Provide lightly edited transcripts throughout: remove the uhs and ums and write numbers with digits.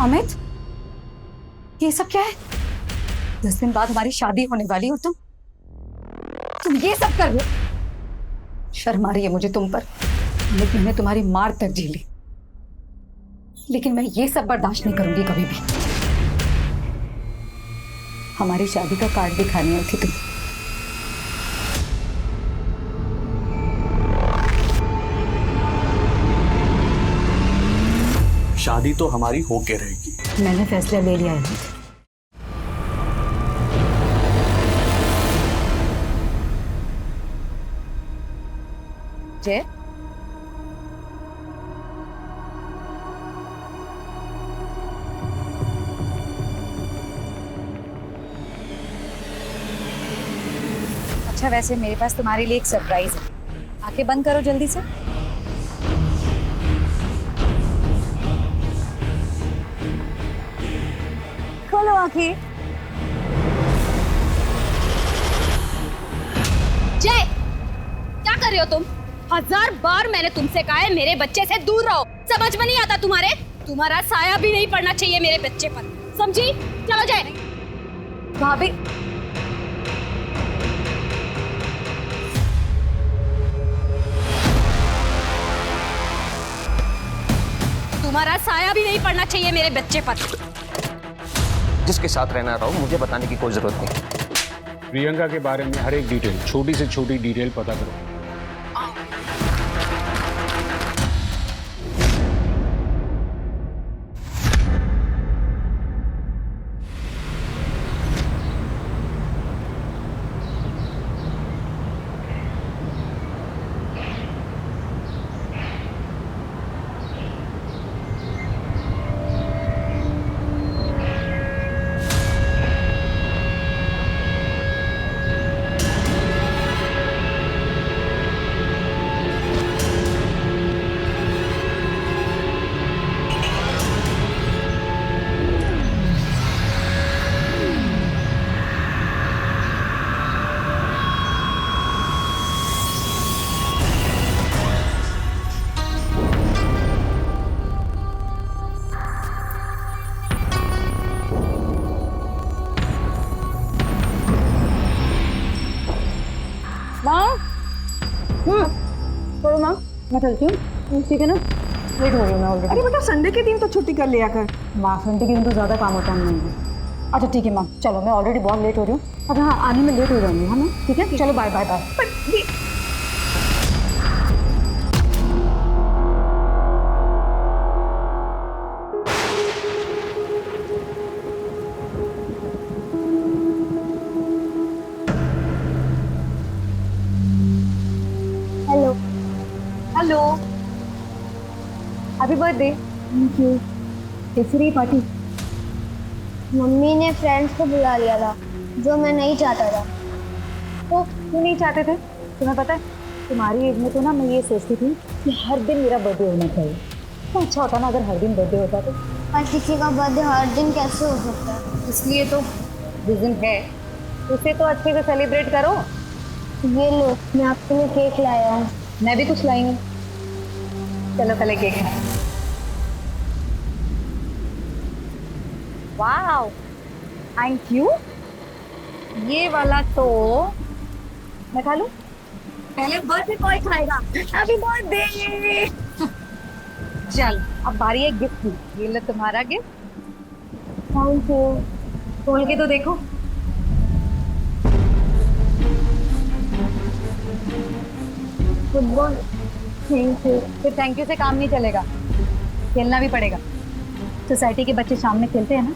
अमित, ये सब क्या है? 10 दिन बाद हमारी शादी होने वाली और तुम ये सब कर रहे हो? शर्म आ रही है मुझे तुम पर। अमित, मैंने तुम्हारी मार तक झेली, लेकिन मैं ये सब बर्दाश्त नहीं करूंगी कभी भी। हमारी शादी का कार्ड दिखाने आई थी तुम। शादी तो हमारी होके रहेगी। मैंने फैसला ले लिया है। जय, अच्छा वैसे मेरे पास तुम्हारे लिए एक सरप्राइज है। आंखें बंद करो जल्दी से। खोलो आंखें। जय, क्या कर रहे हो तुम? 1000 बार मैंने तुमसे कहा है मेरे बच्चे से दूर रहो। समझ में नहीं आता तुम्हारे? तुम्हारा साया भी नहीं पड़ना चाहिए मेरे बच्चे पर, समझी? चलो जय। भाभी, तुम्हारा साया भी नहीं पड़ना चाहिए मेरे बच्चे पर। जिसके साथ रहना रहो, मुझे बताने की कोई जरूरत नहीं। प्रियंका के बारे में हर एक डिटेल, छोटी से छोटी डिटेल पता करो। चलो माँ, मैं चलती हूँ। ठीक है ना, लेट हो रही हूँ मैं ऑलरेडी। अरे बेटा, संडे के दिन तो छुट्टी कर लिया कर। माँ, संडे के दिन तो ज़्यादा काम होता है मुझे। अच्छा ठीक है माँ, चलो मैं ऑलरेडी बहुत लेट हो रही हूँ। अच्छा हाँ, आने में लेट हो जाऊंगी। हाँ ना, ठीक है, चलो bye bye bye. Hello. Hello, happy birthday. Thank you. कैसी रही पार्टी? मम्मी ने फ्रेंड्स को बुला लिया था, जो मैं नहीं चाहता था। तो क्यों नहीं चाहते थे? तुम्हें पता है, तुम्हारी एज में तो ना मैं ये सोचती थी कि हर दिन मेरा बर्थडे होना चाहिए। तो अच्छा होता ना अगर हर दिन बर्थडे होता तो। पर किसी का बर्थडे हर दिन कैसे हो सकता है? इसलिए तो रीजन है, उसे तो अच्छे से सेलिब्रेट करो। ये लो, मैं आपके लिए केक लाया हूँ। मैं भी कुछ लाई हूँ। चलो पहले केक खाएं। Wow, thank you. ये वाला तो मैं खा लूं? पहले बर्थडे कौन खाएगा? Happy birthday. चल अब बारी है गिफ्ट की। ये लो तुम्हारा गिफ्ट। Thank you. खोल के तो देखो। फुटबॉल। Thank you. फिर थैंक यू से काम नहीं चलेगा, खेलना भी पड़ेगा। सोसाइटी के बच्चे शाम में खेलते हैं ना,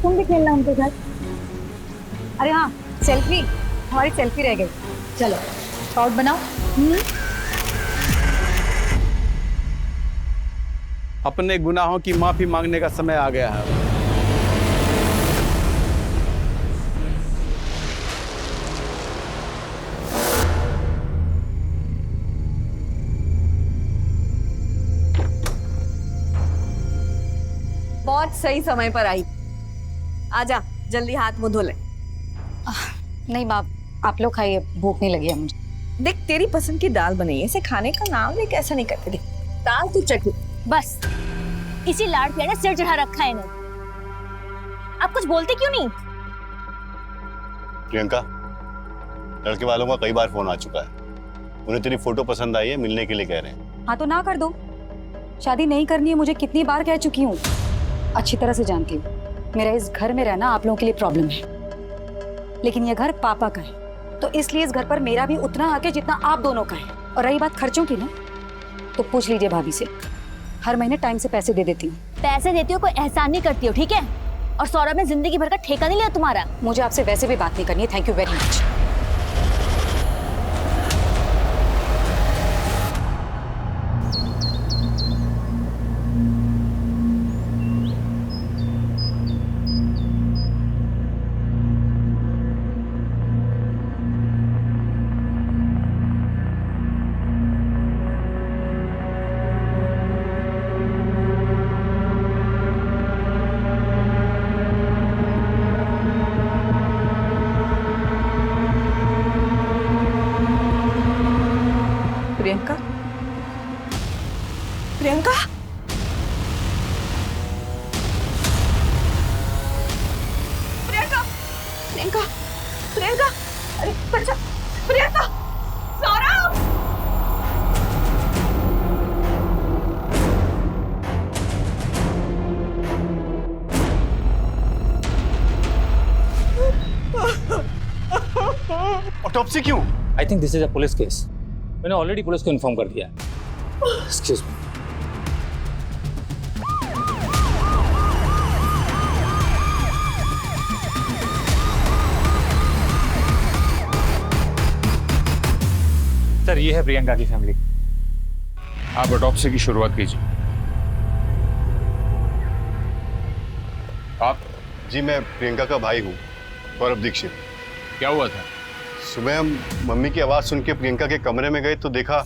तुम भी खेलना उनके साथ। अरे हाँ, सेल्फी, हमारी सेल्फी रह गई। चलो शॉट बनाओ। अपने गुनाहों की माफी मांगने का समय आ गया है। बहुत सही समय पर आई। आजा, जल्दी हाथ मुंह धो ले। नहीं माँ, आप लोग खाइए, भूख नहीं लगी है मुझे। देख, तेरी पसंद की दाल बनी है, इसे खाने का नाम लेके ऐसा नहीं करते। देख, दाल तू चटनी बस। इसी लाड प्यार ने सिर चढ़ा रखा है इन्हें। आप कुछ बोलते क्यों नहीं? प्रियंका, लड़के वालों का कई बार फोन आ चुका है, उन्हें तेरी फोटो पसंद आई है, मिलने के लिए कह रहे हैं। हाँ तो ना कर दो। शादी नहीं करनी है मुझे कितनी बार कह चुकी हूँ, अच्छी तरह से जानती हूँ। मेरा इस घर में रहना आप लोगों के लिए प्रॉब्लम है, लेकिन ये घर पापा का है, तो इसलिए इस घर पर मेरा भी उतना हक है जितना आप दोनों का है। और रही बात खर्चों की ना, तो पूछ लीजिए भाभी से, हर महीने टाइम से पैसे दे देती हूँ। पैसे देती हो, कोई एहसान नहीं करती हो, ठीक है? और सौरभ ने जिंदगी भर का ठेका नहीं लिया तुम्हारा। मुझे आपसे वैसे भी बात नहीं करनी है। Thank you very much. Priyanka, Priyanka, Priyanka, Priyanka, Priyanka, अरे बच्चा, प्रियंका, सौरभ! ऑटोप्सी क्यों? I think this is a police case. मैंने ऑलरेडी पुलिस को इन्फॉर्म कर दिया है। Excuse me. सर, ये है प्रियंका की फैमिली। आप ऑटोप्सी की शुरुआत कीजिए। आप? जी, मैं प्रियंका का भाई हूँ, सौरभ दीक्षित। क्या हुआ था? सुबह हम मम्मी की आवाज सुन के प्रियंका के कमरे में गए तो देखा।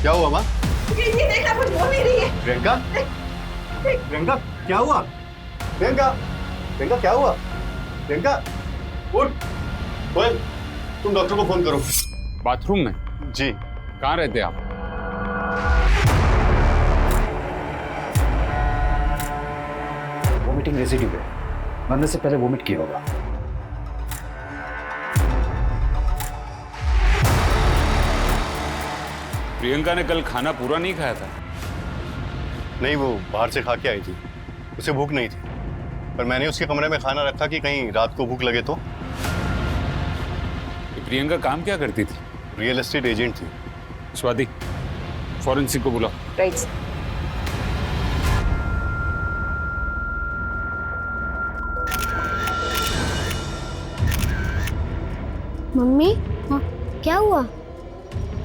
क्या हुआ माँ? ये देखा, कुछ बोल नहीं रही है। प्रियंका, प्रियंका क्या हुआ? प्रियंका, प्रियंका क्या हुआ? प्रियंका उठ। कोयल, तुम डॉक्टर को फोन करो। बाथरूम में? जी। कहाँ रहते आप? वोमिटिंग रेसिड्यू है, मरने से पहले वोमिट किया होगा। प्रियंका ने कल खाना पूरा नहीं खाया था? नहीं, वो बाहर से खा के आई थी, उसे भूख नहीं थी, पर मैंने उसके कमरे में खाना रखा कि कहीं रात को भूख लगे तो। प्रियंका काम क्या करती थी? रियल एस्टेट एजेंट थी। स्वाति, फॉरेंसिक को बुलाओ। राइट। मम्मी, हाँ, क्या हुआ?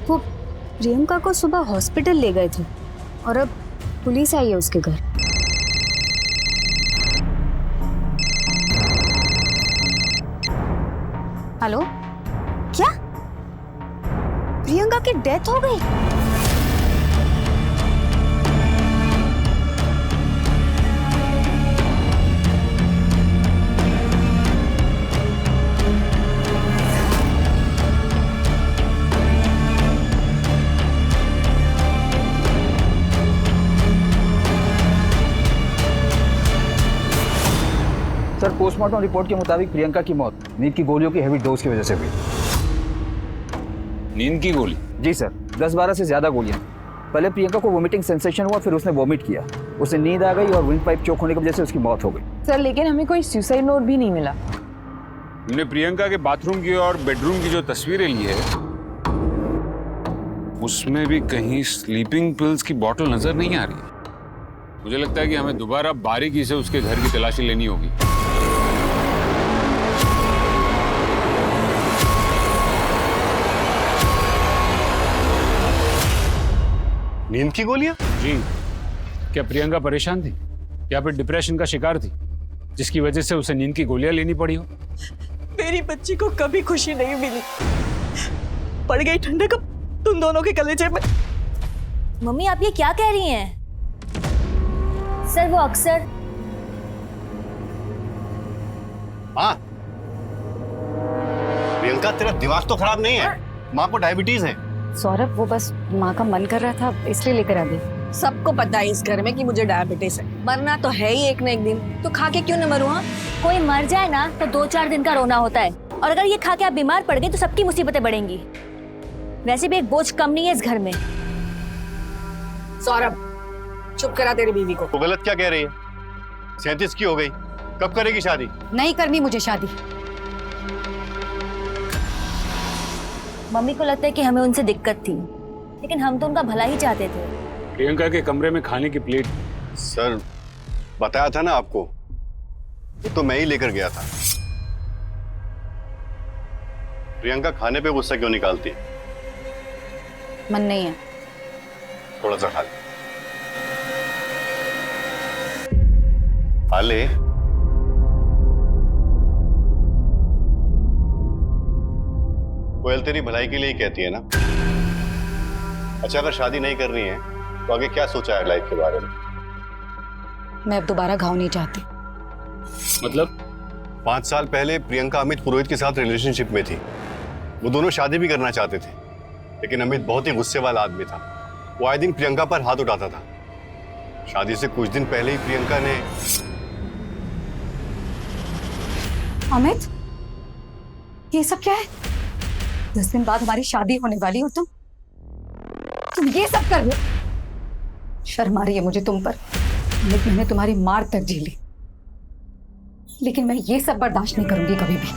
वो प्रियंका को सुबह हॉस्पिटल ले गए थे और अब पुलिस आई है उसके घर। हेलो, क्या प्रियंका की डेथ हो गई? सर, पोस्टमार्टम रिपोर्ट के मुताबिक प्रियंका की मौत नींद की गोलियों की हैवी डोज की वजह से हुई। नींद की गोली? जी सर, 10-12 से ज्यादा गोलियां। पहले प्रियंका को वोमिटिंग सेंसेशन हुआ, फिर उसने वोमिट किया, उसे नींद आ गई और विंड पाइप चोक होने की वजह से उसकी मौत हो गई। सर, लेकिन हमें कोई सुसाइड नोट भी नहीं मिला। हमने प्रियंका के बाथरूम की और बेडरूम की जो तस्वीरें ली है, उसमें भी कहीं स्लीपिंग पिल्स की बोतल नजर नहीं आ रही है। मुझे लगता है कि हमें दोबारा बारीकी से उसके घर की तलाशी लेनी होगी। नींद की गोलियां? जी। क्या प्रियंका परेशान थी या फिर डिप्रेशन का शिकार थी, जिसकी वजह से उसे नींद की गोलियां लेनी पड़ी हो? मेरी बच्ची को कभी खुशी नहीं मिली, पड़ गई ठंडक तुम दोनों के कलेजे में। मम्मी, आप ये क्या कह रही हैं? सर, वो अक्सर हाँ, प्रियंका तेरा दिमाग तो खराब नहीं है, माँ को डायबिटीज है। सौरभ वो बस माँ का मन कर रहा था इसलिए लेकर आ गई। सबको पता है इस घर में कि मुझे डायबिटीज है, मरना तो है ही एक न एक दिन, तो खा के क्यों न मरूं? हाँ, कोई मर जाए ना तो 2-4 दिन का रोना होता है, और अगर ये खा के आप बीमार पड़ गए तो सबकी मुसीबतें बढ़ेंगी। वैसे भी एक बोझ कम नहीं है इस घर में। सौरभ चुप करा तेरी बीवी को। वो गलत क्या कह रही है? 37 की हो गई, कब करेगी शादी? नहीं करनी मुझे शादी। मम्मी को लगता है कि हमें उनसे दिक्कत थी, लेकिन हम तो उनका भला ही चाहते थे। प्रियंका के कमरे में खाने की प्लेट। सर बताया था ना आपको, वो तो मैं ही लेकर गया था। प्रियंका खाने पे गुस्सा क्यों निकालती? मन नहीं है। थोड़ा सा खा ले। खा ले। कोयल तेरी भलाई के लिए ही कहती है ना। अच्छा अगर शादी नहीं करनी है तो आगे क्या सोचा है लाइफ के बारे में? मैं अब दोबारा घाव नहीं चाहती। मतलब 5 साल पहले प्रियंका अमित पुरोहित के साथ रिलेशनशिप में थी। वो दोनों शादी भी करना चाहते थे, लेकिन अमित बहुत ही गुस्से वाला आदमी था। वो आए दिन प्रियंका पर हाथ उठाता था। शादी से कुछ दिन पहले ही प्रियंका ने। अमित, ये सब क्या है? 10 दिन बाद हमारी शादी होने वाली हो, तुम ये सब कर रहे हो। शर्म आ रही है मुझे तुम पर। अमित, मैंने तुम्हारी मार तक झेली, लेकिन मैं ये सब बर्दाश्त नहीं करूंगी कभी भी।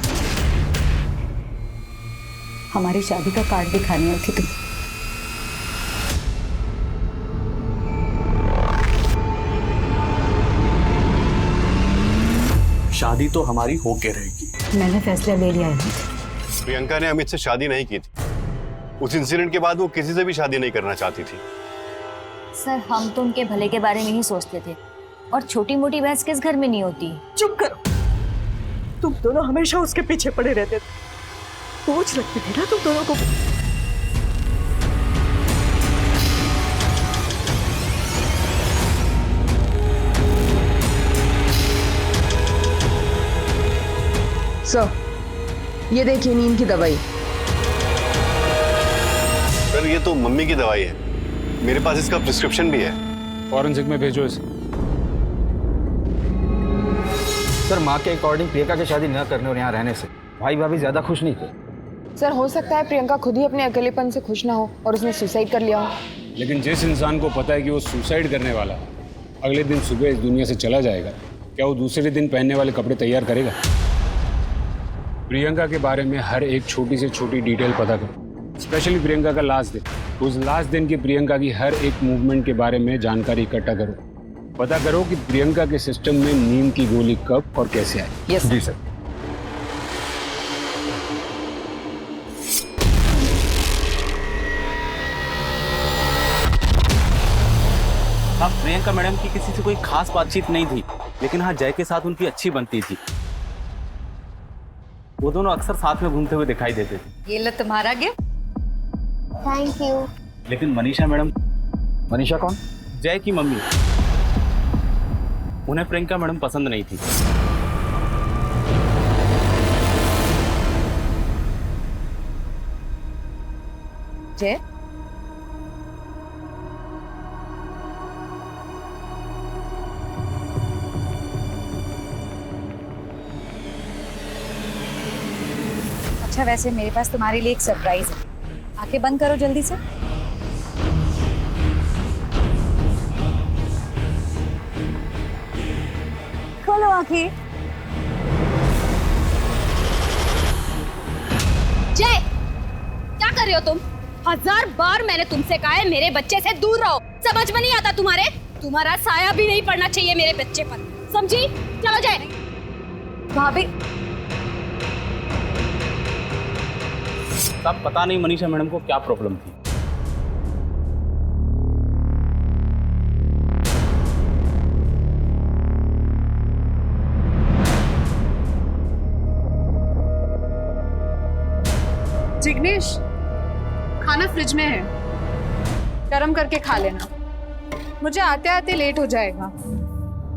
हमारी शादी का कार्ड दिखाने आई थी तुम। शादी तो हमारी होके रहेगी। मैंने फैसला ले लिया है। प्रियंका ने अमित से शादी नहीं की थी। उस इंसिडेंट के बाद वो किसी से भी शादी नहीं करना चाहती थी। सर हम तो उनके भले के बारे में ही सोचते थे, और छोटी मोटी बहस किस घर में नहीं होती। चुप करो, तुम दोनों हमेशा उसके पीछे पड़े रहते थे। बोझ लगती थी ना तुम दोनों को। सर ये देखिए नींद की दवाई। सर ये तो मम्मी की दवाई है, मेरे पास इसका प्रिस्क्रिप्शन भी है। फॉरेंसिक में भेजो इसे। सर माँ के अकॉर्डिंग प्रियंका की शादी न करने और यहाँ रहने से भाई भाभी ज्यादा खुश नहीं थे। सर हो सकता है प्रियंका खुद ही अपने अकेलेपन से खुश ना हो और उसने सुसाइड कर लिया हो। लेकिन जिस इंसान को पता है कि वो सुसाइड करने वाला है, अगले दिन सुबह इस दुनिया से चला जाएगा, क्या वो दूसरे दिन पहनने वाले कपड़े तैयार करेगा? प्रियंका के बारे में हर एक छोटी से छोटी डिटेल पता करो, स्पेशली प्रियंका का लास्ट दिन। उस लास्ट दिन की प्रियंका की हर एक मूवमेंट के बारे में जानकारी इकट्ठा करो। पता करो कि प्रियंका के सिस्टम में नींद की गोली कब और कैसे आई। यस जी सर। हाँ, प्रियंका मैडम की किसी से कोई खास बातचीत नहीं थी, लेकिन हाँ जय के साथ उनकी अच्छी बनती थी। वो दोनों अक्सर साथ में घूमते हुए दिखाई देते थे। ये लो तुम्हारा गिफ्ट। Thank you. लेकिन मनीषा मैडम। मनीषा कौन? जय की मम्मी। उन्हें प्रियंका मैडम पसंद नहीं थी। जय अच्छा वैसे मेरे पास तुम्हारे लिए एक सरप्राइज है। आंखें बंद करो जल्दी से। खोलो आंखें। जय, क्या कर रहे हो तुम? 1000 बार मैंने तुमसे कहा है मेरे बच्चे से दूर रहो। समझ में नहीं आता तुम्हारे? तुम्हारा साया भी नहीं पड़ना चाहिए मेरे बच्चे पर, समझी? चलो जय। भाभी तब पता नहीं मनीषा मैडम को क्या प्रॉब्लम थी। जिग्नेश खाना फ्रिज में है, गरम करके खा लेना। मुझे आते आते लेट हो जाएगा।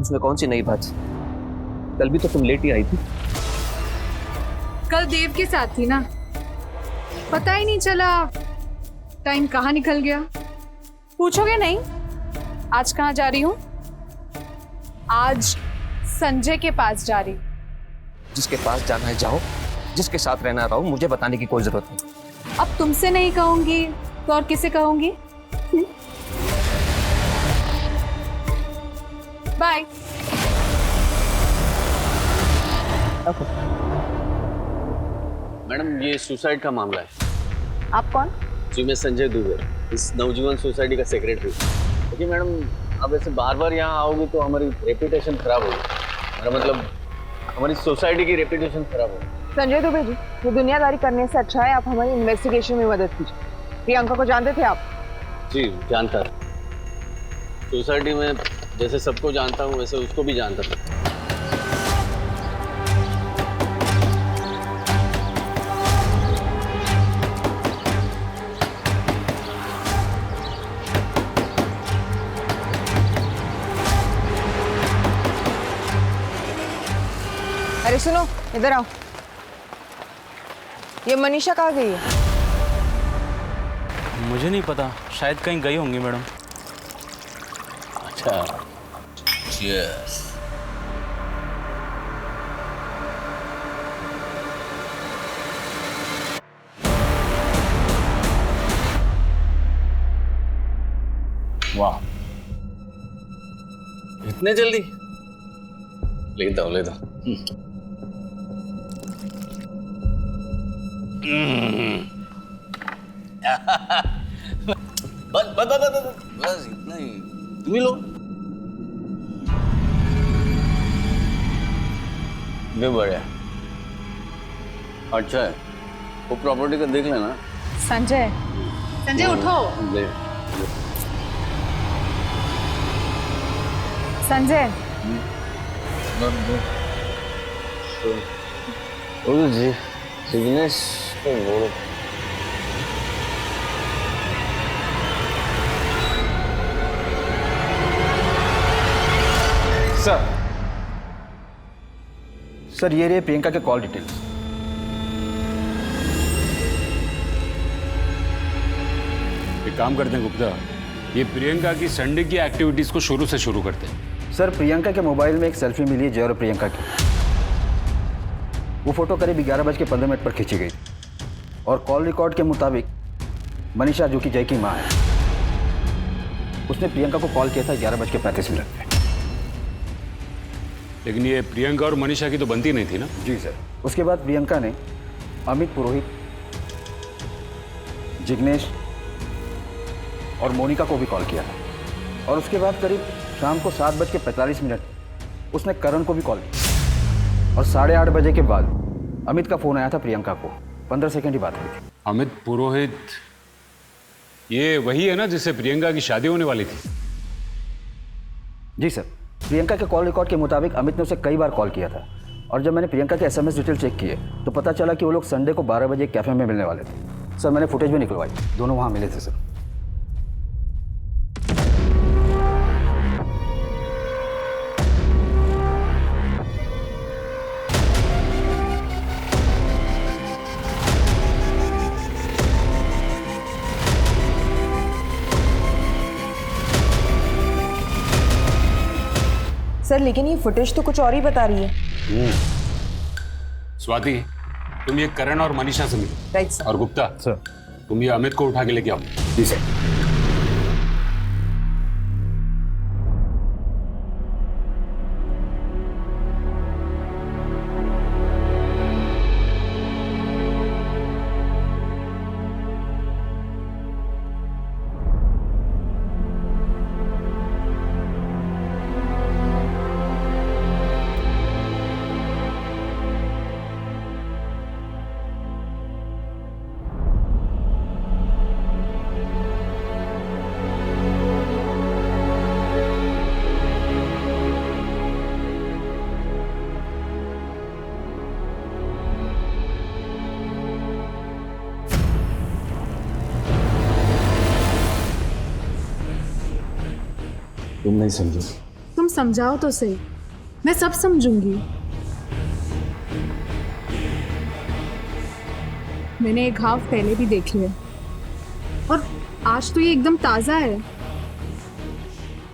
उसमें कौन सी नई बात? कल भी तो तुम लेट ही आई थी। कल देव के साथ थी ना, पता ही नहीं चला टाइम कहाँ निकल गया? पूछोगे नहीं? आज कहाँ जा रही हूँ? आज संजय के पास जा रही। जिसके पास जाना है जाओ, जिसके साथ रहना रहो, मुझे बताने की कोई जरूरत नहीं। अब तुमसे नहीं कहूंगी तो और किसे कहूंगी? बाय। मैडम ये सुसाइड का मामला है। आप कौन? जी मैं संजय दुबे, इस नवजीवन सोसाइटी का सेक्रेटरी। देखिए मैडम, अब ऐसे बार बार यहाँ आओगे तो हमारी रेपुटेशन खराब होगी। मेरा मतलब हमारी सोसाइटी की रेपुटेशन खराब होगी। संजय दुबे जी, ये दुनियादारी करने से अच्छा है आप हमारी इन्वेस्टिगेशन में मदद कीजिए। प्रियंका को जानते थे आप? जी जानता था। सोसाइटी में जैसे सबको जानता हूँ वैसे उसको भी जानता था। अरे सुनो, इधर आओ। ये मनीषा कहाँ गई है? मुझे नहीं पता, शायद कहीं गई होंगी मैडम। अच्छा यस। वाह, इतने जल्दी? लेता हूँ लेता हूँ। बस बस बस बस बस इतना ही। तुम ही लो। ये बढ़िया, अच्छा है। वो प्रॉपर्टी का देख लेना। संजय, संजय उठो। ले। संजय, जी जिग्नेश को बोलो। सर ये रही प्रियंका के कॉल डिटेल्स। एक काम करते हैं गुप्ता, ये प्रियंका की संडे की एक्टिविटीज को शुरू से शुरू करते हैं। सर प्रियंका के मोबाइल में एक सेल्फी मिली है जय और प्रियंका की। वो फोटो करीब 11:15 पर खींची गई और कॉल रिकॉर्ड के मुताबिक मनीषा जो कि जय की मां है, उसने प्रियंका को कॉल किया था 11:35 पे। लेकिन ये प्रियंका और मनीषा की तो बनती नहीं थी ना? जी सर। उसके बाद प्रियंका ने अमित पुरोहित, जिग्नेश और मोनिका को भी कॉल किया था और उसके बाद करीब शाम को 7:45 उसने करण को भी कॉल किया और 8:30 बजे के बाद अमित का फोन आया था प्रियंका को। 15 सेकंड ही बात हुई थी। अमित पुरोहित ये वही है ना जिससे प्रियंका की शादी होने वाली थी? जी सर। प्रियंका के कॉल रिकॉर्ड के मुताबिक अमित ने उसे कई बार कॉल किया था और जब मैंने प्रियंका के SMS डिटेल चेक किए तो पता चला कि वो लोग संडे को 12 बजे कैफे में मिलने वाले थे। सर मैंने फुटेज भी निकलवाई, दोनों वहाँ मिले थे सर। सर लेकिन ये फुटेज तो कुछ और ही बता रही है। स्वाति, तुम ये करण और मनीषा से मिलो। Right sir. और गुप्ता सर, तुम ये अमित को उठा के लेके आओ। जी सर। तुम नहीं समझो। तुम समझाओ तो सही, मैं सब समझूंगी। मैंने एक घाव पहले भी देख लिया, और आज तो ये एकदम ताज़ा है।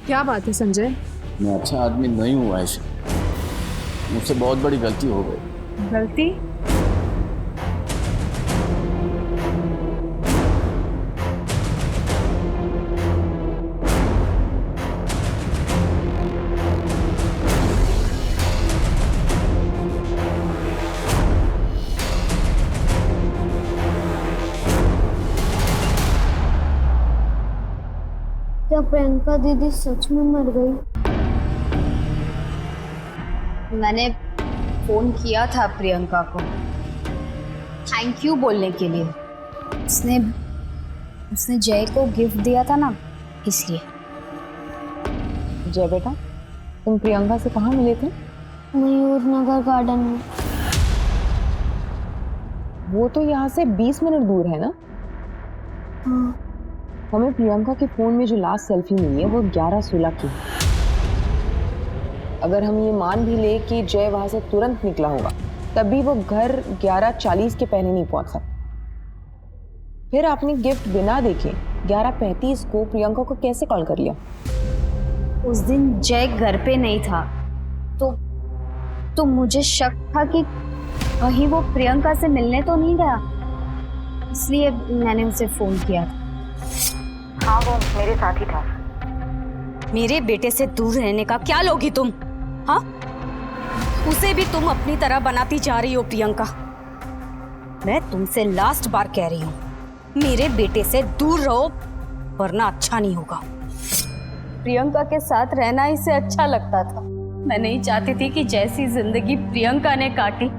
क्या बात है संजय? मैं अच्छा आदमी नहीं हूँ आयशा, मुझसे बहुत बड़ी गलती हो गई। गलती? क्या प्रियंका दीदी सच में मर गई? मैंने फोन किया था प्रियंका को थैंक यू बोलने के लिए। उसने जय को गिफ्ट दिया था ना, इसलिए। जय बेटा, तुम प्रियंका से कहाँ मिले थे? मयूर नगर गार्डन में। वो तो यहाँ से 20 मिनट दूर है ना? हाँ। हमें प्रियंका के फोन में जो लास्ट सेल्फी मिली है वो 11/16 की है। अगर हम ये मान भी ले कि जय वहां से तुरंत निकला होगा, तब भी वो घर 11:40 के पहले नहीं पहुंच सकता। फिर आपने गिफ्ट बिना देखे 11:35 को प्रियंका को कैसे कॉल कर लिया? उस दिन जय घर पे नहीं था, तो मुझे शक था कि कहीं वो प्रियंका से मिलने तो नहीं गया, इसलिए मैंने उसे फोन किया था। हाँ, वो मेरे साथ ही था। मेरे बेटे से दूर रहने का क्या लोगी तुम? हाँ, उसे भी तुम अपनी तरह बनाती जा रही हो प्रियंका। मैं तुमसे लास्ट बार कह रही हूँ, मेरे बेटे से दूर रहो वरना अच्छा नहीं होगा। प्रियंका के साथ रहना इसे अच्छा लगता था। मैं नहीं चाहती थी कि जैसी जिंदगी प्रियंका ने काटी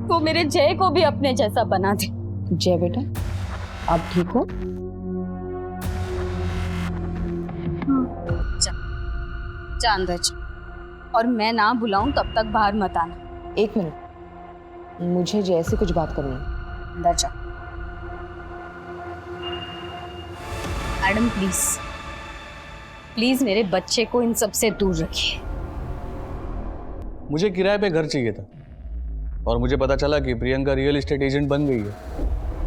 वो मेरे जय को भी अपने जैसा बना दे। जय बेटा, आप ठीक हो? जा अंदर जा, और मैं ना बुलाऊं तब तक बाहर मत आना। 1 मिनट, मुझे जय से कुछ बात करनी है। अंदर जा। मैडम प्लीज मेरे बच्चे को इन सब से दूर रखिए। मुझे किराए पे घर चाहिए था और मुझे पता चला कि प्रियंका रियल एस्टेट एजेंट बन गई है,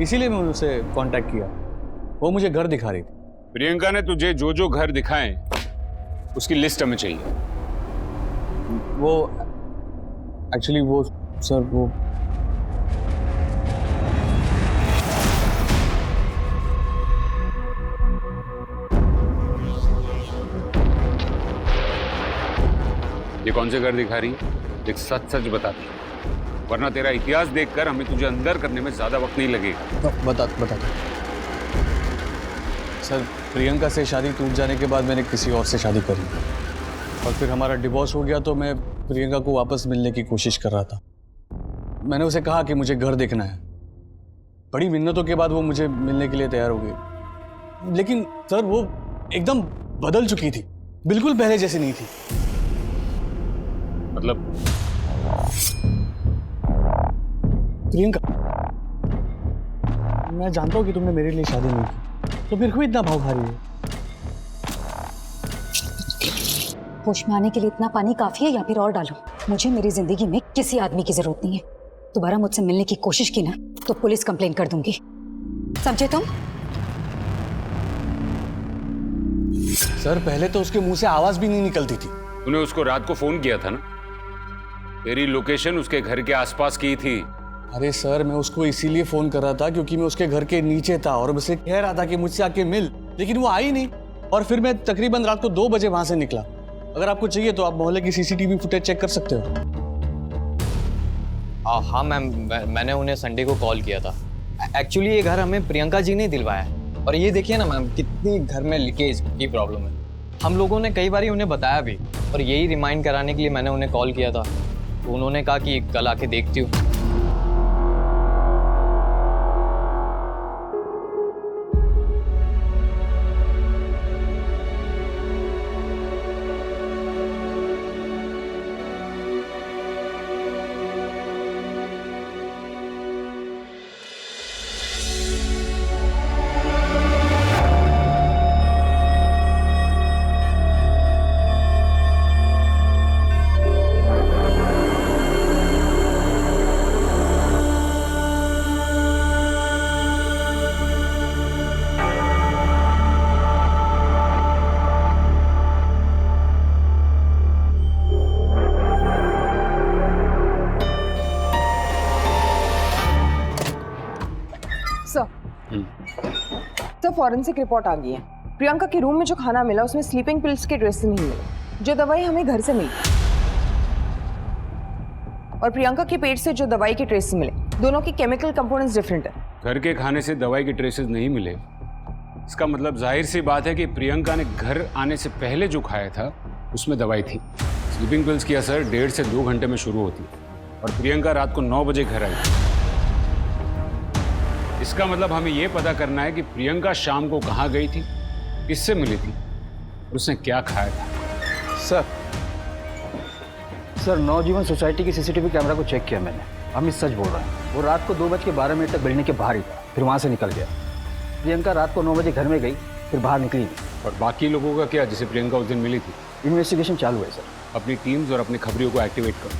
इसीलिए मैं उनसे कांटेक्ट किया। वो मुझे घर दिखा रही थी। प्रियंका ने तुझे जो जो घर दिखाए उसकी लिस्ट हमें चाहिए। वो एक्चुअली वो सर वो ये कौन से घर दिखा रही है? एक सच सच बता दे, वरना तेरा इतिहास देखकर हमें तुझे अंदर करने में ज्यादा वक्त नहीं लगेगा। बता सर, प्रियंका से शादी टूट जाने के बाद मैंने किसी और से शादी करी और फिर हमारा डिवोर्स हो गया, तो मैं प्रियंका को वापस मिलने की कोशिश कर रहा था। मैंने उसे कहा कि मुझे घर देखना है। बड़ी मिन्नतों के बाद वो मुझे मिलने के लिए तैयार हो गई, लेकिन सर वो एकदम बदल चुकी थी, बिल्कुल पहले जैसी नहीं थी। मतलब प्रियंका, मैं जानता हूँ कि तुमने मेरे लिए शादी नहीं की, तो फिर क्यों इतना भाव खा रही है? होश में आने के लिए इतना पानी काफी है या फिर और डालूं? मुझे मेरी जिंदगी में किसी आदमी की जरूरत नहीं है। दोबारा मुझसे मिलने की कोशिश की ना तो पुलिस कंप्लेन कर दूंगी, समझे तुम? सर, पहले तो उसके मुंह से आवाज भी नहीं निकलती थी। तूने उसको रात को फोन किया था ना? तेरी लोकेशन उसके घर के आसपास की थी। अरे सर, मैं उसको इसीलिए फोन कर रहा था क्योंकि मैं उसके घर के नीचे था और उसे कह रहा था कि मुझसे आके मिल, लेकिन वो आई नहीं। और फिर मैं तकरीबन रात को 2 बजे वहां से निकला। अगर आपको चाहिए तो आप मोहल्ले की सीसीटीवी फुटेज चेक कर सकते हो। हाँ मैम, मैंने उन्हें संडे को कॉल किया था। एक्चुअली ये घर हमें प्रियंका जी ने दिलवाया है। और ये देखिए ना मैम, कितनी घर में लीकेज की प्रॉब्लम है। हम लोगों ने कई बार उन्हें बताया भी, और यही रिमाइंड कराने के लिए मैंने उन्हें कॉल किया था। तो उन्होंने कहा कि कल आके देखती हूँ। सर फॉरेंसिक रिपोर्ट आ गई है। प्रियंका के रूम में जो खाना मिला उसमें स्लीपिंग पिल्स के ट्रेस नहीं मिले, जो दवाई हमें घर से मिली, और प्रियंका के पेट से जो दवाई के ट्रेस मिले, दोनों की केमिकल कंपोनेंट्स डिफरेंट है। घर के खाने से दवाई के ट्रेसेस नहीं मिले, इसका मतलब जाहिर सी बात है कि प्रियंका ने घर आने से पहले जो खाया था उसमें दवाई थी। स्लीपिंग पिल्स की असर 1.5 से 2 घंटे में शुरू होती है और प्रियंका रात को 9 बजे घर आई। इसका मतलब हमें यह पता करना है कि प्रियंका शाम को कहाँ गई थी, किससे मिली थी, उसने क्या खाया था। सर नवजीवन सोसाइटी की सीसीटीवी कैमरा को चेक किया मैंने। अमित सच बोल रहा है, वो रात को 2:12 तक बिल्डिंग के बाहर ही था, फिर वहाँ से निकल गया। प्रियंका रात को 9 बजे घर में गई, फिर बाहर निकली नहीं। और बाकी लोगों का क्या, जिसे प्रियंका उस दिन मिली थी? इन्वेस्टिगेशन चालू है सर। अपनी टीम्स और अपनी खबरियों को एक्टिवेट करो,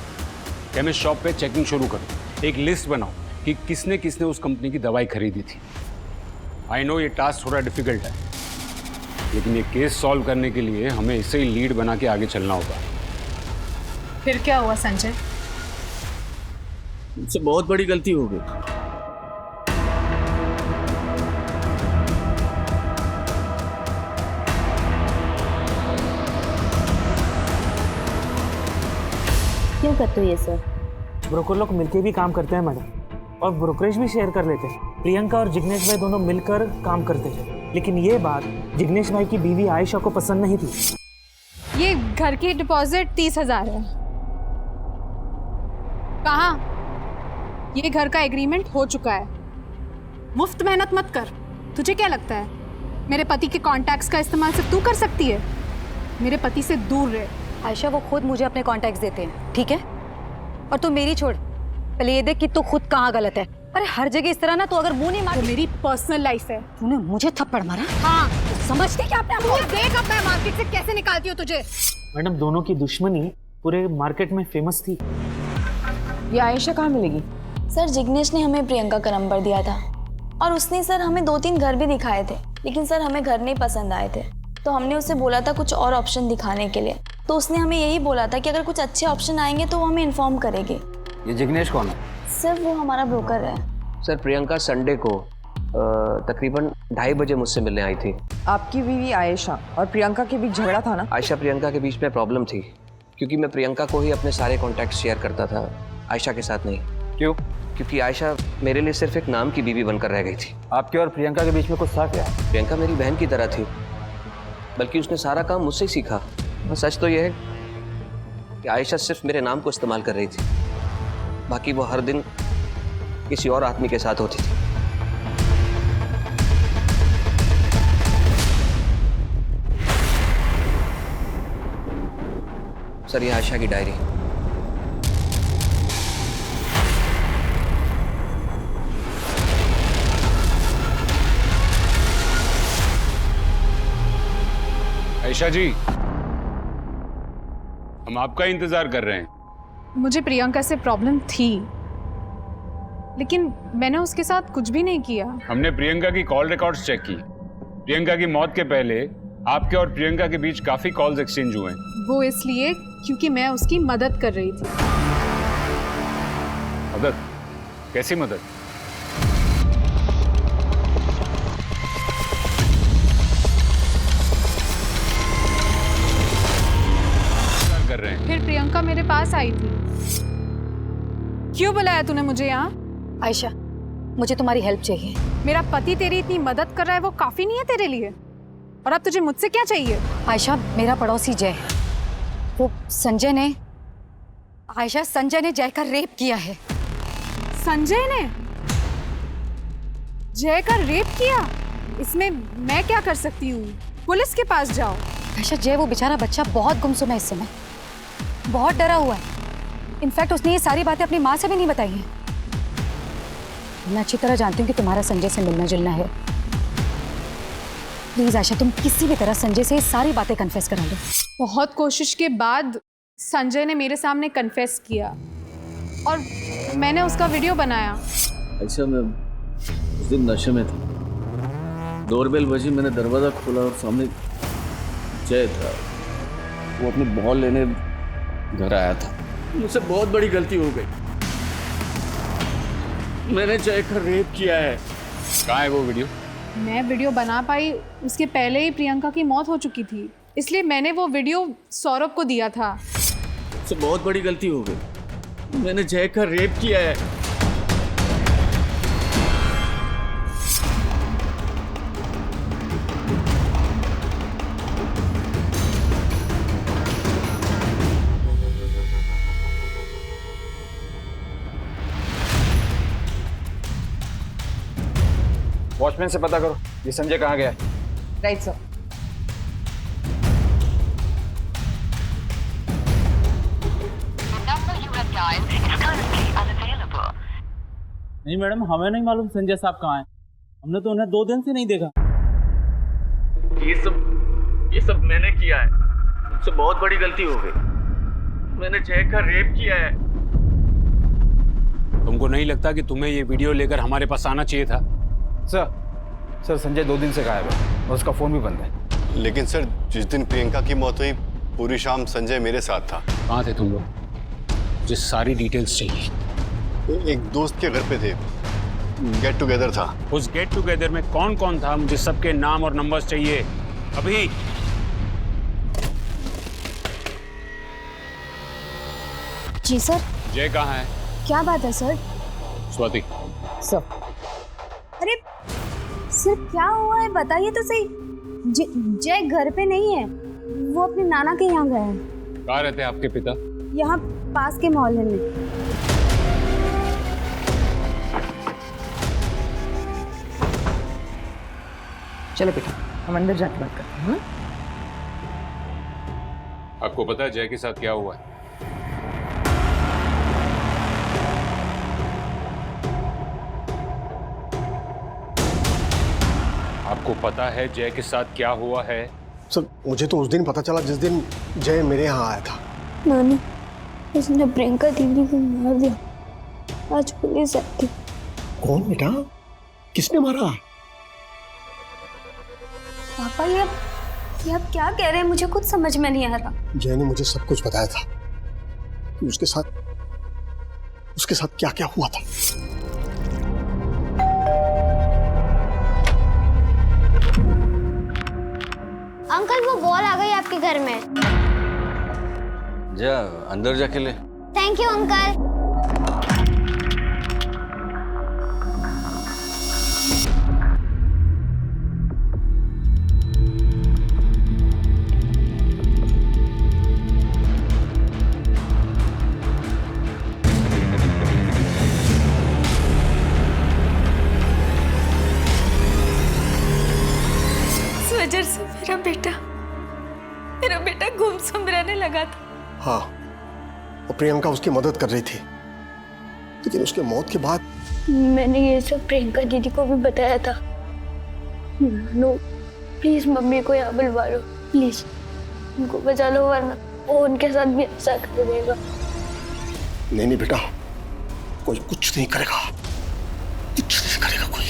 केमिस्ट शॉप पे चेकिंग शुरू करो, एक लिस्ट बनाओ कि किसने किसने उस कंपनी की दवाई खरीदी थी। आई नो ये टास्क थोड़ा डिफिकल्ट है, लेकिन ये केस सॉल्व करने के लिए हमें इसे ही लीड बना के आगे चलना होगा। फिर क्या हुआ संजय? मुझसे बहुत बड़ी गलती हो गई। क्यों करते हो ये सर? ब्रोकर लोग मिलके भी काम करते हैं मैडम, और ब्रोकरेज भी शेयर कर लेते हैं। प्रियंका और जिग्नेश भाई दोनों मिलकर काम करते थे, लेकिन ये बात जिग्नेश भाई की बीवी आयशा को पसंद नहीं थी। ये घर की डिपॉजिट 30,000 है। कहाँ? ये घर का एग्रीमेंट हो चुका है। मुफ्त मेहनत मत कर। तुझे क्या लगता है मेरे पति के कॉन्टैक्ट्स का इस्तेमाल सिर्फ तू कर सकती है? मेरे पति से दूर रहे। आयशा वो खुद मुझे अपने कॉन्टैक्ट्स देते हैं, ठीक है? और तू मेरी छोड़, पहले ये देख कि तू खुद कहाँ गलत है। अरे हर जगह इस तरह ना, तो अगर मुंह नहीं मार। वो मेरी पर्सनल लाइफ है। तूने मुझे थप्पड़ मारा? हाँ, तो समझती क्या अपने आप को? देख अब मैं मार्केट से कैसे निकालती हूँ तुझे। मैडम दोनों की दुश्मनी पूरे मार्केट में फेमस थी। ये आयशा कहाँ मिलेगी? सर जिग्नेश ने हमें प्रियंका का नंबर दिया था, और उसने सर हमें 2-3 घर भी दिखाए थे, लेकिन सर हमें घर नहीं पसंद आए थे। तो हमने उसे बोला था कुछ और ऑप्शन दिखाने के लिए, तो उसने हमें यही बोला था कि अगर कुछ अच्छे ऑप्शन आएंगे तो वो हमें इन्फॉर्म करेंगे। ये जिग्नेश कौन है? सर वो हमारा ब्रोकर है। सर प्रियंका संडे को तकरीबन 2:30 बजे मुझसे मिलने आई थी। आपकी बीवी आयशा और प्रियंका के बीच झगड़ा था ना? आयशा प्रियंका के बीच में प्रॉब्लम थी, क्योंकि मैं प्रियंका को ही अपने सारे कॉन्टैक्ट शेयर करता था, आयशा के साथ नहीं। क्यों? क्योंकि आयशा मेरे लिए सिर्फ एक नाम की बीवी बनकर रह गई थी। आपके और प्रियंका के बीच में कुछ था क्या? प्रियंका मेरी बहन की तरह थी, बल्कि उसने सारा काम मुझसे ही सीखा। और सच तो यह है कि आयशा सिर्फ मेरे नाम को इस्तेमाल कर रही थी, बाकी वो हर दिन किसी और आदमी के साथ होती थी। सर ये आयशा की डायरी। आयशा जी, हम आपका इंतजार कर रहे हैं। मुझे प्रियंका से प्रॉब्लम थी, लेकिन मैंने उसके साथ कुछ भी नहीं किया। हमने प्रियंका की कॉल रिकॉर्ड्स चेक की। प्रियंका की मौत के पहले आपके और प्रियंका के बीच काफी कॉल्स एक्सचेंज हुए हैं। वो इसलिए क्योंकि मैं उसकी मदद कर रही थी। मदद? कैसी मदद? कर रहे हैं। फिर प्रियंका मेरे पास आई थी। क्यों बुलाया तूने मुझे यहाँ? आयशा, मुझे तुम्हारी हेल्प चाहिए। मेरा पति तेरी इतनी मदद कर रहा है, वो काफी नहीं है तेरे लिए? और अब तुझे मुझसे क्या चाहिए? आयशा, मेरा पड़ोसी जय है, वो संजय ने जय का रेप किया है। संजय ने जय का रेप किया? इसमें मैं क्या कर सकती हूँ? पुलिस के पास जाओ। आयशा, जय वो बेचारा बच्चा बहुत गुमसुम है इस समय, बहुत डरा हुआ है। इनफैक्ट उसने ये सारी बातें अपनी माँ से भी नहीं बताई हैं। मैं अच्छी तरह जानती हूँ कि तुम्हारा संजय से मिलना जुलना है। प्लीज आयशा, तुम किसी भी तरह संजय से ये सारी बातें कन्फेस करा लो। बहुत कोशिश के बाद संजय ने मेरे सामने कन्फेस किया और मैंने उसका वीडियो बनाया। ऐसा मैं उस दिन नशे में था, डोरबेल बजी, मैंने दरवाजा खोला और सामने जय था। वो अपनी बॉल लेने घर आया था। मुझसे बहुत बड़ी गलती हो गई, मैंने जय का रेप किया है। कहाँ है वो वीडियो? मैं वीडियो बना पाई उसके पहले ही प्रियंका की मौत हो चुकी थी, इसलिए मैंने वो वीडियो सौरभ को दिया था। मुझसे बहुत बड़ी गलती हो गई, मैंने जय का रेप किया है। वॉचमैन से पता करो ये संजय कहाँ गया है। Right sir. नहीं मैडम, हमें नहीं मालूम संजय साहब कहाँ हैं। हमने तो उन्हें 2 दिन से नहीं देखा। ये सब मैंने किया है, मुझसे बहुत बड़ी गलती हो गई। मैंने जय का रेप किया है। तुमको नहीं लगता कि तुम्हें ये वीडियो लेकर हमारे पास आना चाहिए था? सर संजय 2 दिन से गायब है और उसका फोन भी बंद है। लेकिन सर, जिस दिन प्रियंका की मौत हुई पूरी शाम संजय मेरे साथ था। कहाँ थे तुम लोग? मुझे सारी डिटेल्स चाहिए। एक दोस्त के घर पे थे, गेट टुगेदर था। उस गेट टुगेदर में कौन कौन था? मुझे सबके नाम और नंबर्स चाहिए अभी। जी सर। जय कहाँ है? क्या बात है सर? स्वाति। सर। अरे सर क्या हुआ है बताइए तो सही। जय घर पे नहीं है, वो अपने नाना के यहाँ गया है। कहाँ रहते हैं आपके पिता? यहाँ पास के मोहल्ले में। चलो बेटा, हम अंदर जाके बात करते हैं। आपको पता है जय के साथ क्या हुआ है? आपको पता है जय के साथ क्या हुआ है? सर मुझे तो उस दिन पता चला जिस दिन जय मेरे यहाँ आया था। नानी, उसने प्रियंका दीदी को मार दिया। आज पुलिस आई थी। कौन बेटा? किसने मारा? पापा ये आप क्या कह रहे हैं? मुझे कुछ समझ में नहीं आ रहा। जय ने मुझे सब कुछ बताया था कि उसके साथ क्या क्या हुआ था। अंकल वो बॉल आ गई आपके घर में। जा अंदर जाके ले। Thank you uncle. इस वजह से मेरा बेटा गुमसुम रहने लगा था। हाँ, और प्रियंका उसकी मदद कर रही थी, लेकिन उसके मौत के बाद मैंने ये सब प्रियंका दीदी को भी बताया था। नो प्लीज मम्मी को यहाँ बुलवा लो, प्लीज उनको बचा लो, वरना वो उनके साथ भी ऐसा कर देगा। नहीं बेटा, कोई कुछ नहीं करेगा, कुछ नहीं करेगा कोई।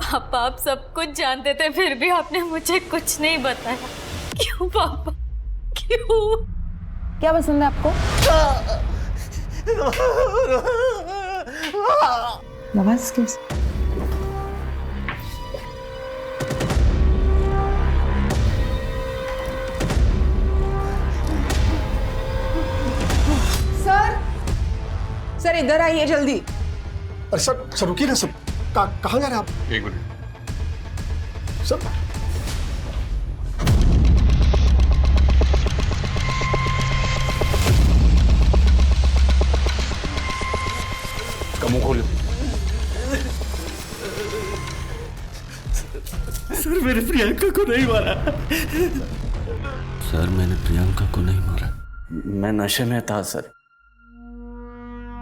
पापा आप सब कुछ जानते थे फिर भी आपने मुझे कुछ नहीं बताया। क्यों पापा, क्यों? क्या पसंद है आपको? नवाज किस? सर इधर आइए जल्दी। अरे सर रुकिए ना सर, कहाँ जा रहे हैं आप? एक मिनट सर। इसका मुंह खोलो। सर मैंने प्रियंका को नहीं मारा। सर मैंने प्रियंका को नहीं मारा। मैं नशे में था सर,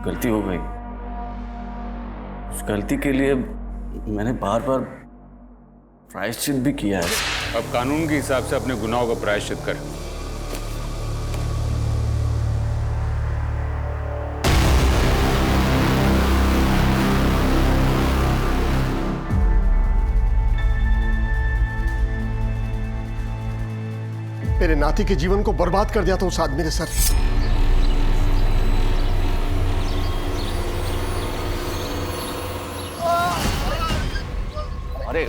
गलती हो गई। उस गलती के लिए मैंने बार बार प्रायश्चित भी किया है। अब कानून के हिसाब से अपने गुनाहों का प्रायश्चित कर। मेरे नाती के जीवन को बर्बाद कर दिया था उस आदमी ने सर। अरे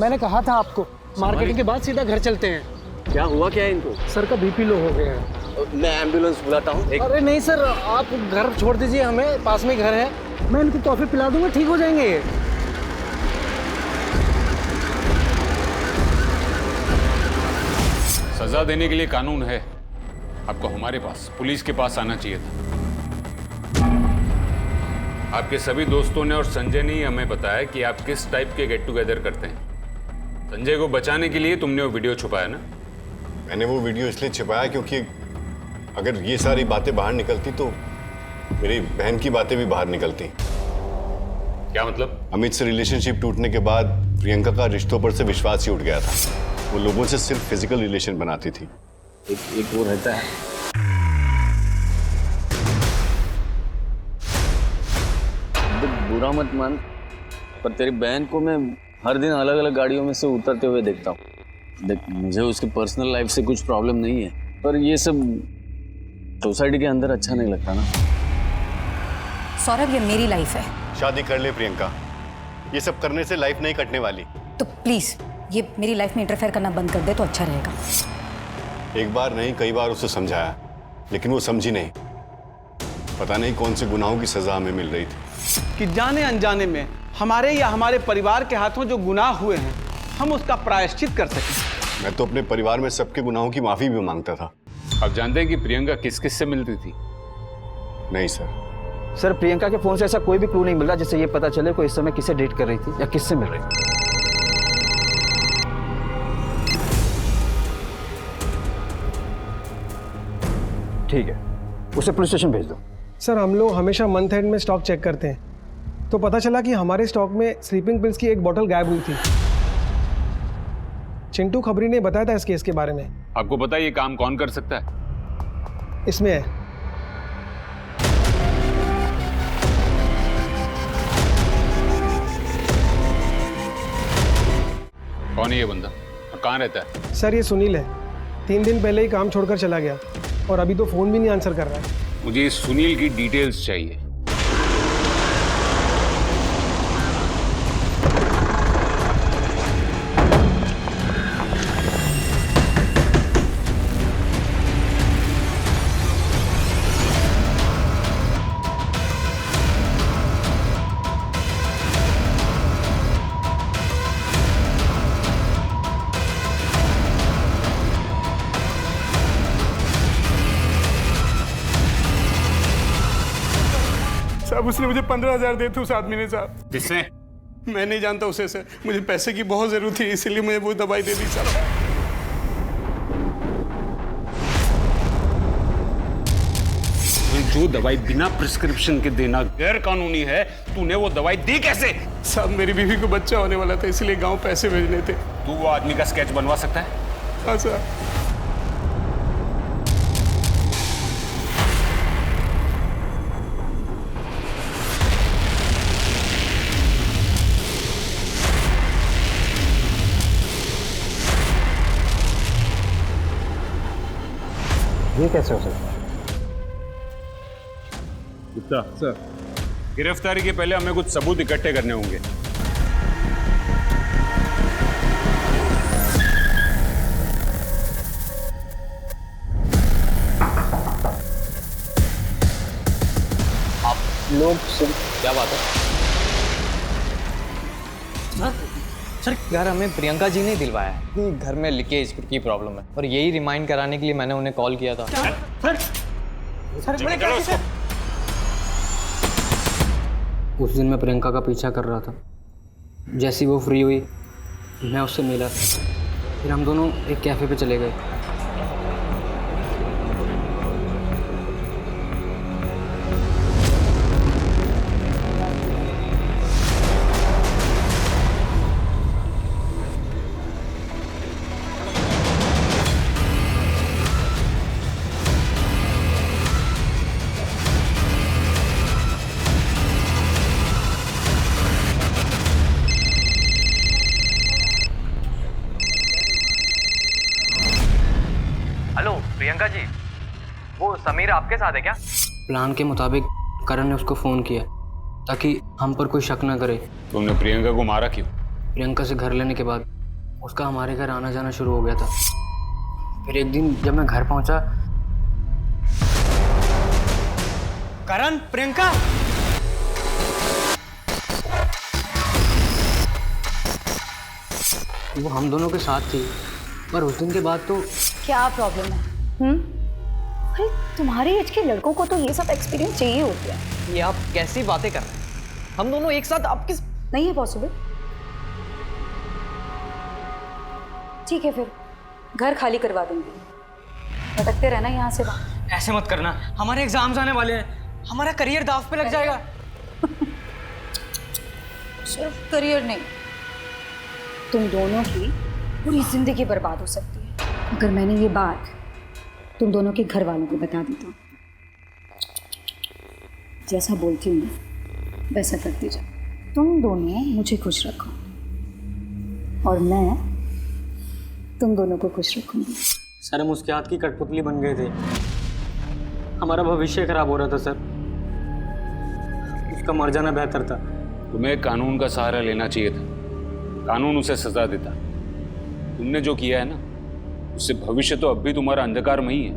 मैंने कहा था आपको, मार्केटिंग के बाद सीधा घर चलते हैं। क्या हुआ क्या है इनको? सर का बीपी लो हो गया है। मैं एम्बुलेंस बुलाता हूँ। अरे नहीं सर, आप घर छोड़ दीजिए, हमें पास में घर है, मैं इनको टॉफी पिला दूंगा, ठीक हो जाएंगे ये। सजा देने के लिए कानून है, आपको हमारे पास, पुलिस के पास आना चाहिए था। आपके सभी दोस्तों ने और संजय ने ही हमें बताया कि आप किस टाइप के गेट टुगेदर करते हैं। संजय को बचाने के लिए तुमने वो वीडियो छुपाया ना? मैंने वो वीडियो इसलिए छुपाया क्योंकि अगर ये सारी बातें बाहर निकलती तो मेरी बहन की बातें भी बाहर निकलती। क्या मतलब? अमित से रिलेशनशिप टूटने के बाद प्रियंका का रिश्तों पर से विश्वास ही उठ गया था। वो लोगों से सिर्फ फिजिकल रिलेशन बनाती थी। एक वो रहता है, बुरा मत मान, पर तेरी बहन को मैं हर दिन अलग अलग गाड़ियों में से उतरते हुए देखता हूँ। देख, मुझे उसकी पर्सनल लाइफ से कुछ प्रॉब्लम नहीं है, पर ये सब सोसाइटी के अंदर अच्छा नहीं लगता ना। सौरभ, ये मेरी लाइफ है। शादी कर ले प्रियंका, ये सब करने से लाइफ नहीं कटने वाली। तो प्लीज ये मेरी लाइफ में इंटरफेयर करना बंद कर दे तो अच्छा रहेगा। एक बार नहीं, कई बार उसे समझाया, लेकिन वो समझी नहीं। पता नहीं कौन से गुनाहों की सजा हमें मिल रही थी कि जाने अनजाने में हमारे या हमारे परिवार के हाथों जो गुनाह हुए हैं, हम उसका प्रायश्चित कर सकें। मैं तो अपने परिवार में सबके गुनाहों की माफी भी मांगता था। आप जानते हैं कि प्रियंका किस किस से मिलती थी? नहीं सर। सर, प्रियंका के फोन से ऐसा कोई भी क्लू नहीं मिल रहा जिससे ये पता चले कोई इस समय किससे डेट कर रही थी या किससे मिल रही थी। ठीक है, उसे पुलिस स्टेशन भेज दो। सर, हम लोग हमेशा मंथ एंड में स्टॉक चेक करते हैं, तो पता चला कि हमारे स्टॉक में स्लीपिंग पिल्स की एक बोतल गायब हुई थी। चिंटू खबरी ने बताया था इस केस के बारे में। आपको पता है ये काम कौन कर सकता है? इसमें है। कौन है ये बंदा और कहाँ रहता है? सर, ये सुनील है। 3 दिन पहले ही काम छोड़कर चला गया और अभी तो फोन भी नहीं आंसर कर रहा है। मुझे इस सुनील की डिटेल्स चाहिए। साहब, उसने मुझे 15,000 दिए थे उस आदमी ने साहब। किसने? मैं नहीं जानता उसे सर, मुझे पैसे की बहुत जरूरत थी, इसलिए मुझे वो दवाई दे दी सर। जो दवाई बिना प्रिस्क्रिप्शन के देना गैर कानूनी है, तूने वो दवाई दी कैसे? साहब, मेरी बीवी को बच्चा होने वाला था, इसलिए गांव पैसे भेजने थे। तू वो आदमी का स्केच बनवा सकता है? हाँ सर। ये कैसे हो सकता है? गुप्ता सर, गिरफ्तारी के पहले हमें कुछ सबूत इकट्ठे करने होंगे। आप लोग क्या बात है? सर, घर हमें प्रियंका जी ने दिलवाया है कि घर में लीकेज की प्रॉब्लम है, और यही रिमाइंड कराने के लिए मैंने उन्हें कॉल किया था। उस दिन मैं प्रियंका का पीछा कर रहा था। जैसी वो फ्री हुई, मैं उससे मिला, फिर हम दोनों एक कैफ़े पे चले गए। हेलो प्रियंका जी, वो समीर आपके साथ है क्या? प्लान के मुताबिक करण ने उसको फ़ोन किया ताकि हम पर कोई शक ना करे। तुमने प्रियंका को मारा क्यों? प्रियंका से घर लेने के बाद उसका हमारे घर आना जाना शुरू हो गया था। फिर एक दिन जब मैं घर पहुंचा, करण, प्रियंका, वो हम दोनों के साथ थी, पर उस दिन के बाद तो क्या प्रॉब्लम है? अरे तुम्हारे एज के लड़कों को तो ये सब एक्सपीरियंस चाहिए होती है। ये आप कैसी बातें कर रहे हैं? हम दोनों एक साथ, आप किस... नहीं है पॉसिबल। ठीक है, फिर घर खाली करवा दूंगी, भटकते रहना यहाँ से वहाँ। ऐसे मत करना, हमारे एग्जाम्स आने वाले हैं, हमारा करियर दांव पे लग जाएगा। सिर्फ करियर नहीं, तुम दोनों की पूरी जिंदगी बर्बाद हो सकती है अगर मैंने ये बात तुम दोनों के घर वालों को बता दी तो। जैसा बोलती हूँ वैसा करती जाओ। तुम दोनों मुझे खुश रखो और मैं तुम दोनों को खुश रखूंगी। सर हम उसके हाथ की कठपुतली बन गए थे, हमारा भविष्य खराब हो रहा था सर, उसका मर जाना बेहतर था। तुम्हें कानून का सहारा लेना चाहिए था, कानून उसे सजा देता। तुमने जो किया है ना, उससे भविष्य तो अब भी तुम्हारा अंधकार में ही है।